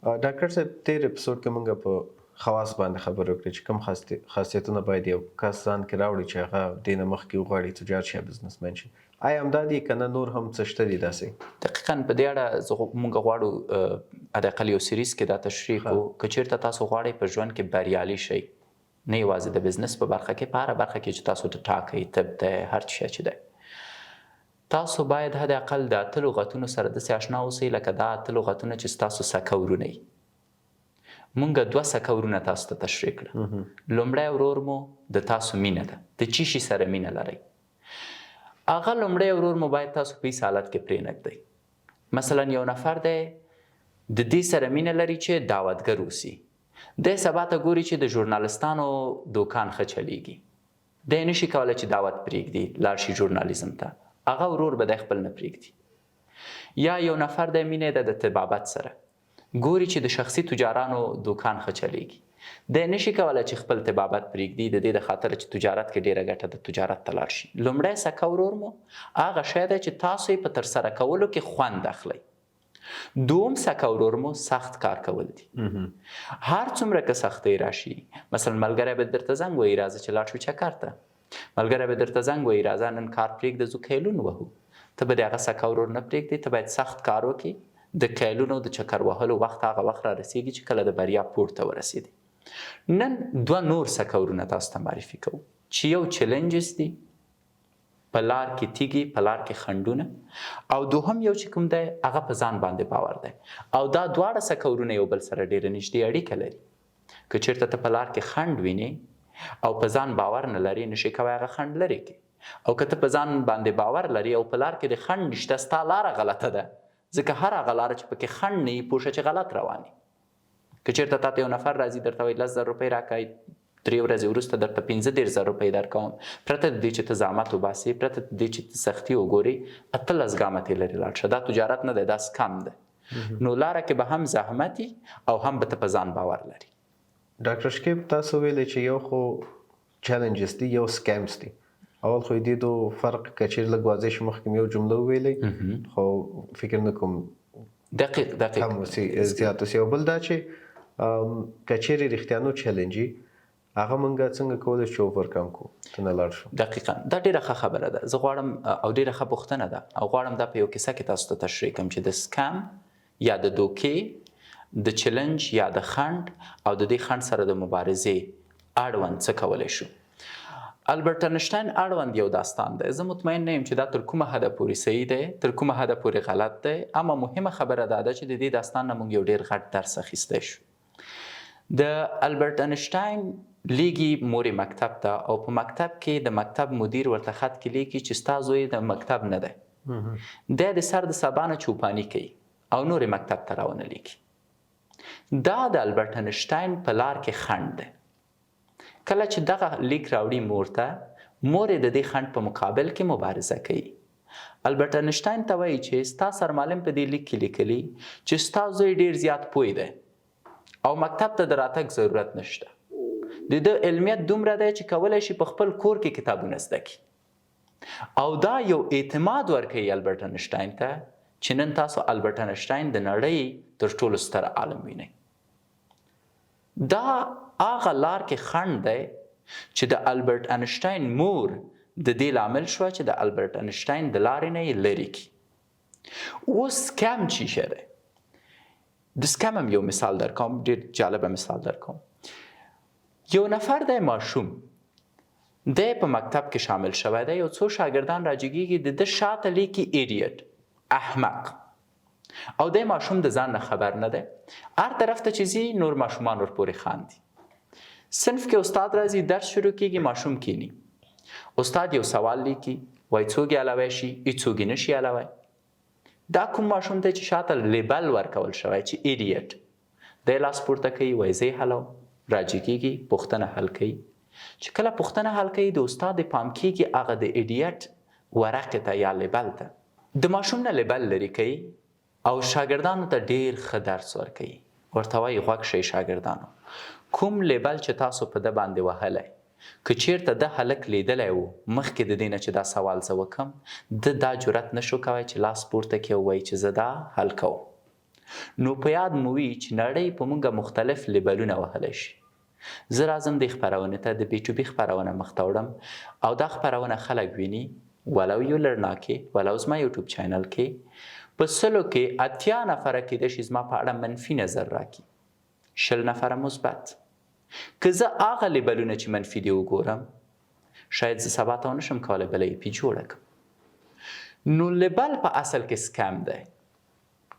ډاکټر صاحب تیر اپیسوډ کې موږ په خواص باندې خبرې وکړې چې کوم خاصیتونه باید یو کس ځان کې راوړي چې هغه دې نه مخکې وغواړي تجار شي یا بزنسمن شي. آیا همدا دي که نه نور هم څه شته دي داسې؟ دقیقاً په دې اړه موږ غواړو حداقل یو سیریز کې دا تشریح کړو که چېرته تاسو غواړئ په ژوند کې بریالي شئ، نه یوازې د بزنس په برخه کې، په هره برخه کې چې تاسو ته ټاکئ، طب دی، هر شی چې دی، تاسو باید حداقل د 8 لغتونو سره داسې اشنا اوسئ لکه دا 8 لغتونه چې ستاسو سکه وي. مونږ 2 سکه ورونه تاسو ته تشریح کړل. لومړی ورور مو د تاسو مینه ده، د چی شي سره مینه لرئ. هغه لومړی ورور مو باید تاسو په هیڅ حالت کې پرې نږدئ. مثلا یو نفر دی د دې سره مینه لري چې دعوتګر اوسي، دی سبا ته ګوري چې د ژورنالستانو دوکان ښه چلیږي، دی نشي کولی چې دعوت پرېږدي لاړ شي ژورنالیزم ته، هغه ورور به دی خپل نه پرېږدي. یا یو نفر دی مینه ده د طبابت سره، ګوري چې د شخصي تجارانو دوکان ښه چلیږي، دی نشي کولی چې خپل طبابت پرېږدي د دې د خاطر چې تجارت کې ډېره ګټه د تجارت ته لاړ شي. لومړی سکه ورور مو هغه شی دی چې تاسو یې په ترسره کولو کې خوند اخلئ. دوم سکه ورور مو سخت کار کول دي. هر څومره که سختۍ راشي، مثلا ملګری به درته زنګ وایي راځه چې لاړ شو چکر ته، ملګری به درته زنګ وایي راځه نن کار پرېږده ځو کیلون وهو، ته به د هغه سکه ورور نه پرېږدې، ته باید سخت کار وکړې. د کیلونو د چکر وهلو وخت هغه وخت را رسېږي چې کله د بریا پورته ورسېدې. نن 2 نور سکه ورونه تاسو ته معرفي کوو چې یو چیلنجز دي، په لار کې تیږي، په لار کې خنډونه، او دوهم یو چې کوم دی هغه په ځان باندې باور دی. او دا دواړه سکه ورونه یو بل سره ډېره نږدې اړیکه لري. که چېرته ته په لار کې خنډ وینې او په ځان باور نه لري، نشي کولی هغه خنډ لرې کړي. او که ته په ځان باندې باور لري او په لار کې د خنډ نشته، ستا لاره غلطه ده، ځکه هر هغه لاره چې پکې خنډ نه وي پوه شه چې غلط روان یي. که چېرته تا ته یو نفر راځي درته وایي 10,000 روپۍ راکړئ، 3 ورځې وروسته درته 15,000 روپۍ درکوم، پرته د دې چې ته زحمت وباسې، پرته د دې چې ته سختي وګورې، 18 ګامه ترې لرې لاړ شه. دا تجارت نه دی، دا سکم دی. نو لاره کې به هم زحمت وي او هم به ته په ځان باور لري. ډاکټر شکیب تاسو ویلې چې یو خو چیلنجز دي، یو سکیمز دي. اول خو دې دو فرق که چېرې لږ واضح شي، مخکې مې یو جمله وویلې خو فکر نه کوم دقیق هم زیات اوسي. او بل دا چې که چېرې رښتیانو چیلنج وي، هغه موږ څنګه کولی شو اوورکم کړو، ته نه لاړ شو؟ دقیقاً دا ډېره ښه خبره ده. زه غواړم او ډېره ښه پوښتنه ده، او غواړم دا په یو کیسه کې تاسو ته تشریح کړم چې د سکم یا د دوکې، د چیلنج یا د خنډ او د دې خنډ سره د مبارزې اړوند څه کولی شو. البرټ انشټاین اړوند یو داستان دی. زه مطمئن نه یم چې دا تر کومه حده پورې صحیح دی، تر کومه حده پورې غلط دی، اما مهمه خبره دا ده چې د دې داستان نه موږ یو ډېر غټ درس اخیستی شو. د البرټ انشټاین لیږي مورې مکتب ته، او په مکتب کې د مکتب مدیر ورته خط کې لیکي چې ستا زوی د مکتب نه دی، دی د سر د سبا نه چوپاني کوي او نورې مکتب ته راونه لیکي. دا د البرټ انشټاین په لار کې خنډ دی. کله چې دغه لیک راوړي مور ته، مور یې د دې خنډ په مقابل کې مبارزه کوي. البرټ انشټاین ته وایي چې ستا سرمعلم په دې لیک کې لیکلي چې ستا زوی ډېر زیات پوه دی او مکتب ته د راتګ ضرورت نشته. د ده علمیت دومره دی چې کولی شي په خپل کور کې کتابونه زده کړي. او دا یو اعتماد ورکوي البرټ انشټاین ته چې نن تاسو البرټ انشټاین د نړۍ تر ټولو ستر عالم وینئ. دا هغه لار کې خنډ دی چې د البرټ انشټاین مور د دې لامل شوه چې د البرټ انشټاین د لارې نه یې لرې کړي. اوس سکم چی شه دی؟ د سکم هم یو مثال در کوم، ډېر جالبه مثال در کوم. یو نفر دی ماشوم، دی په مکتب کې شامل شوی دی، یو څو شاګردان راجګېږي، د ده شاته لیکي ایډیټ، احمق، او دی ماشوم د ځان نه خبر نه دی. هر طرف ته چې ځي نور ماشومان ورپورې خاندي. صنف کې استاد راځي، درس شروع کېږي، ماشوم کینی، استاد یو سوال لیکي، وایي څوک یې حلوی شي؟ هېڅوک یې نشي حلوی. دا کوم ماشوم دی چې شاته لیبل ورکول شوی چې ایډیټ، دی لاس پورته کوي، وایي زه یې حلوم، راجګېږي، پوښتنه حل کوي. چې کله پوښتنه حل کوي د استاد د پام کېږي هغه د ایډیټ ورقې ته یا لیبل ته. د ماشوم نه لیبل لرې کوي او شاګردانو ته ډېر ښه درس ورکوي. ورته وایي غوږ شئ شاګردانو، کوم لیبل چې تاسو په ده باندې وهلی، که چېرته ده هلک لیدلی و مخکې د دې نه چې دا سوال زه وکړم، ده دا جرأت نشو کوی چې لاس پورته کړي او وایي چې زه دا حل کوم. نو په یاد مو وي چې نړۍ په موږ مختلف لیبلونه وهلی شي. زه راځم دې خپرونې ته د بي ټو بي خپرونه مخ ته وړم او دا خپرونه خلک ویني ولو یو لړنا کې ولو زما یوټیوب چینل کې په 100 کې 80 نفره کیدای شي زما په اړه منفي نظر راکړي 20 نفره مثبت. که زه هغه لیبلونه چې منفي دي وګورم شاید زه سبا ته ونشم کولی بله ای پي جوړه کړم. نو لیبل په اصل کې سکم دی.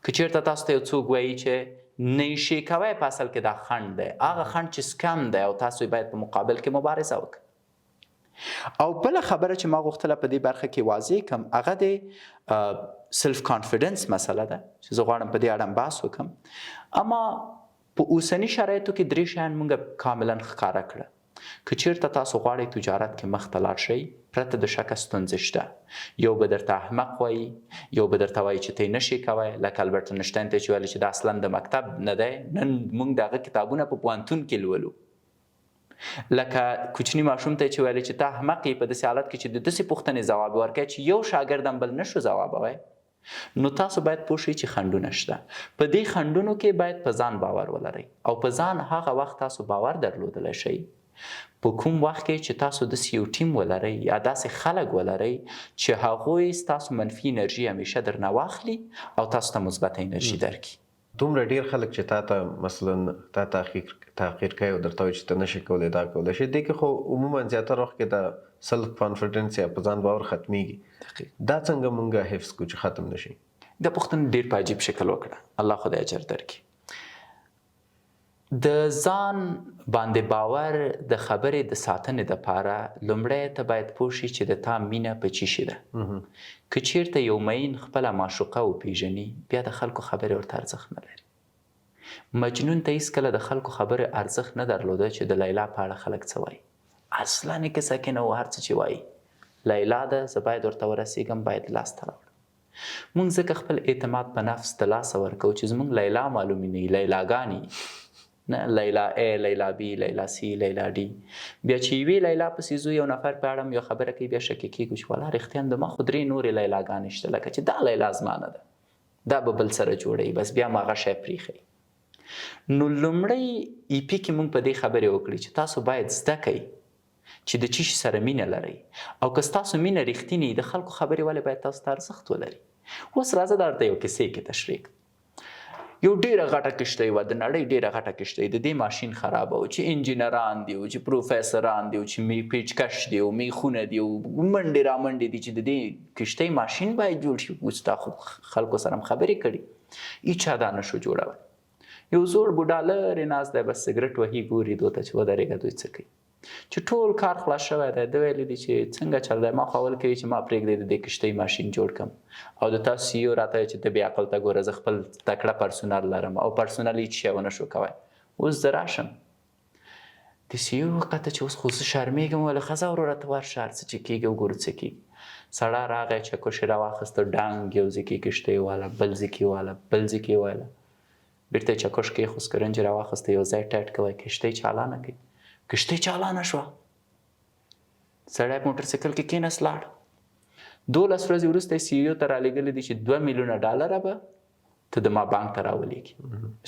که چېرته تاسو ته یو څوک وایي چې نه یې شی کوی په اصل کې دا خنډ دی، هغه خنډ چې سکم دی او تاسو باید په مقابل کې مبارزه وکړئ. او بله خبره چې ما غوښتله په دې برخه کې واضح کړم هغه د سلف کانفیډنس مسله ده چې زه غواړم په دې اړه بحث وکړم. اما په اوسني شرایطو کې درې شیان موږ کاملا ښکاره کړه. که چېرته تاسو غواړئ تجارت کې مخ ته لاړ شئ پرته د شکه ستونزې شته. یو به درته احمق وایي، یو به درته وایي چې ته یې نشي کوی، لکه البرټ انشټاین ته چې ویلي چې دا اصلا د مکتب نه دی، نن موږ د هغه کتابونه په پوهنتون کې لولو. لکه کوچني ماشوم ته چې ویلي چې ته احمق یې په داسې حالت کې چې د داسې پوښتنې ځواب ورکوي چې یو شاګرد هم بل نشو ځوابوی. نو تاسو باید پوه شئ چې خنډونه شته. په دې خنډونو کې باید په ځان باور ولرئ او په ځان هغه وخت تاسو باور درلودلی شئ په کوم وخت کې چې تاسو داسې یو ټیم ولرئ یا داسې خلک ولرئ چې هغوی ستاسو منفي انرژي همیشه درنه واخلي او تاسو ته مثبت انرژي درکړي. دومره ډیر خلک چې تا ته مثلا تا تحقیر کوي او درته وایي چې ته نشي کولی دا کولی شي، دې کې خو عموما زیاتره وخت کې د سلف کانفیډنس یا په ځان باور ختمیږي. دا څنګه مونږ حفظ کړو چې ختم نشي؟ دا پوښتنه ډېر په عجیب شکل وکړه. الله خدای اجر درکړي. د ځان باندې باور د خبرې د ساتنې دپاره لومړی ته باید پوه شي چې د تا مینه په چی شي ده. که چیرته یو مین خپله معشوقه وپیژني بیا د خلکو خبرې ورته ارزښت نه لري. مجنون ته هیڅکله د خلکو خبرې ارزښت نه درلوده چې د لیلا په اړه خلک څه وایي. اصلا یې کیسه کې نه و، هر څه چې وایي لیلا ده، زه باید ورته ورسېږم، باید لاسته راوړم. موږ ځکه خپل اعتماد په نفس د لاسه ورکوو چې زموږ لیلا معلومې نه وي، لیلاګانې نه، لیلا ای، لیلا بی، لیلا سی، لیلا ډي. بیا چې یوې لیلا پسې ځو یو نفر په اړه یو خبره کوي بیا شکې کېږو چې والا رښتیا د ما خو 3 نورې لیلاګانې شته، لکه چې دا لیلا زما نه ده، دا به بل سره جوړوي، بس بیا ما هغه شی پرېښوي. نو لومړی ای پي کې موږ په دې خبرې وکړي چې تاسو باید زده کوئ چې د چی شي سره مینه لرئ او که ستاسو مینه رښتینې د خلکو خبرې ولې باید تاسو ته ارزښت ولري. اوس راځه درته یو کیسې کې تشریح. یو ډېره غټه کښتۍ وه، د نړۍ ډېره غټه کښتۍ، د دې ماشین خرابه و چې انجینران دي او چې پروفیسران دي او چې پیچکش دي او میخونه دي او منډې را منډې دي چې د دې کښتۍ ماشین باید جوړ شي. اوس دا خو خلکو سره هم خبرې کړي، هیچا دا نشو جوړولی. یو زوړ بوډا لرې ناست دی، بس سګرټ وهي، ګوري دوی ته چې ودرېږه دوی څه کوي. چې ټول کار خلاص شوی دی، ده ویلی دي چې څنګه چل دی، ما خو اول کوي چې ما پرېږدی د دې کښتۍ ماشین جوړ کړم او د تاسو سی او راته چې ته بې عقل ته ګوره، زه خپل تکړه پرسونل لرم او پرسونل هېڅ شی ونه شو کوی. اوس زه راشم د سی او وقته چې اوس خو زه شرمېږم، ویل ښه ځه وروره ته ورشه هر څه چې کېږي وګورو څه کېږي. سړی راغی چکش یې راواخیسته، ډنګ یو ځای کې کښتۍ واله، بل ځای کې واله، بل ځای کې ویله، بېرته یې چکش کېښود، سکرنج یې راواخیسته، یو ځای ټایټ کوی، کښتۍ چالانه کوي. کښتۍ چالانه شوه، سړی په موټرسایکل کې کېناست لاړ. 12 ورځې وروسته سی او ته رالېږلي دي چې 2 میلیونه ډالره به ته د ما بانک ته راولېږي.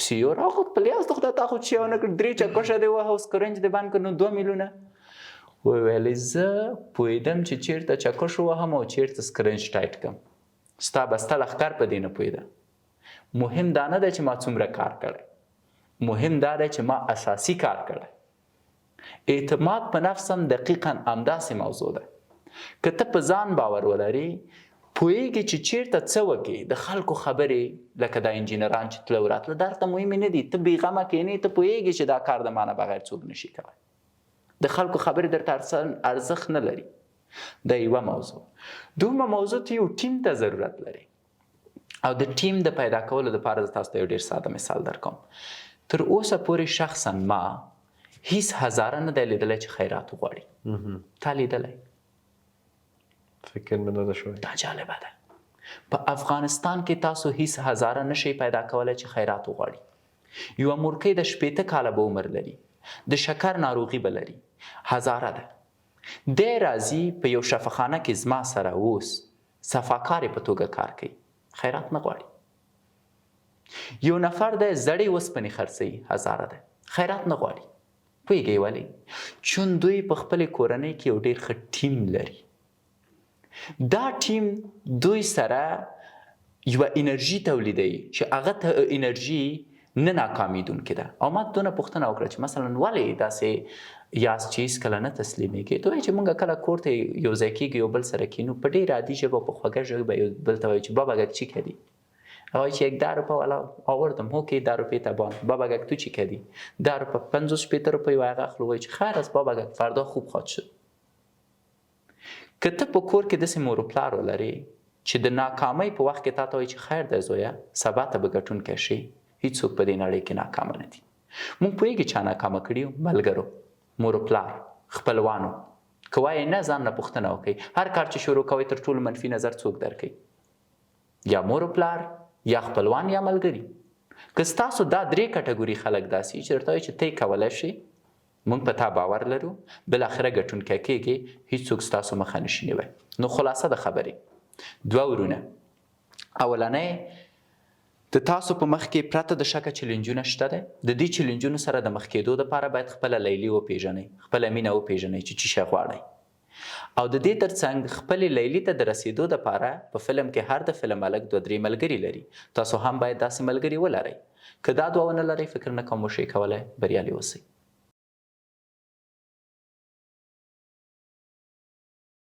سی او راغود په لیاز د خدای تا خو چې ونه کړ، 3 چکشه دې وهه او سکرنج دې بند کړ، نو 2 میلیونه. وویلې زه پوهېدم چې چېرته چکش ووهم او چېرته سکرنج ټایټ کړم، ستا بسته لښکر په دې نه پوهېده. مهم دا نه دی چې ما څومره کار کړی، مهم دا دی چې ما اساسي کار کړی. اعتماد په نفس هم دقیقا همداسې موضوع ده. که ته په ځان باور ولري پوهېږي چې چېرته څه وکړي، د خلکو خبرې لکه دا انجینران چې تله وراتله درته مهمې نه دي، ته بېغمه کښېنې، ته پوهېږي چې دا کار د ما نه بغیر څوک نشي کوی، د خلکو خبرې درته ارزښت نه لري. دا یوه موضوع. دویمه موضوع ته یو ټیم ته ضرورت لري او د ټیم د پیدا کولو دپاره زه تاسو ته یو ډېر ساده مثال درکوم. تر اوسه پورې شخصا ما هیڅ هزاره نه دی لیدلی چې خیرات وغواړي. تا لیدلی؟ فکر مې نه ده شوی. دا جالبه ده. په افغانستان کې تاسو هیڅ هزاره نشئ پیدا کولی چې خیرات وغواړي. یوه مورکۍ د 80 کاله به عمر لري، د شکر ناروغي به لري، هزاره ده. دی راځي په یو شفاخانه کې زما سره اوس صفاکارې په توګه کار کوي، خیرات نه غواړي. یو نفر د زړې اوسپنې خرڅوي 1000 ده، خیرات نه غواړي. پوهېږئ ولې؟ چون دوی په خپلې کورنۍ کې یو ډېر ښه ټیم لري. دا ټیم دوی سره یوه انرژي تولیدوي چې هغه انرژي نه ناکامیدونکې ده. او ما دونه پوښتنه وکړه چې مثلا ولې داسې یاست چې هېڅکله نه تسلیمېږئ؟ ته وایي چې موږ کله کور ته یو ځای کېږو یو بل سره کښېنو په ډېر عادي ژبه په خوږه ژبه به یو بل ته وایو چې بابا گک چی کردی؟ آقای چی 10 روپه والا آوردم اوکی 10 روپه تبان بابا گک تو چی کردی 10 روپه 50 روپه و هغه اخلو وای چې خیر است بابا گک فردا خوب خواهد شد. که ته په کور کې داسې مور و پلار ولرې چې د ناکامۍ په وخت کې تا ته وایي چې خیر دی زویه سبا ته به ګټونکی شي، هیڅوک په دې نړۍ کې ناکامه نه دي. موږ پوهېږي چا ناکامه کړي یو؟ ملګرو، مور و پلار، خپلوانو. که وایې نه ځان نه پوښتنه وکړئ، هر کار چې شروع کوئ تر ټولو منفي نظر څوک درکوي؟ یا مور و پلار، یا خپلوان، یا ملګري. که ستاسو دا 3 کټګوري خلک داسې چې درته وایي چې ته یې کولی شي، موږ په تا باور لرو، بالاخره ګټونکی کېږي، هیڅوک ستاسو مخه نشي نیوی. نو خلاصه د خبرې 2 ورونه. اولنی د تاسو په مخ کې پرته د شکه چیلنجونه شته دی. د دې چیلنجونو سره د مخ کېدو دپاره باید خپله لیلي وپېژنئ، خپله مینه وپېژنئ چې څه شی غواړئ. او د دې ترڅنګ خپلې لیلي ته د رسېدو دپاره په فلم کې هر د فلم ملک 2-3 ملګري لري. تاسو هم باید داسې ملګري ولرئ. که دا 2 ونه لرئ فکر نه کوم وشئ کولی بریالي اوسئ.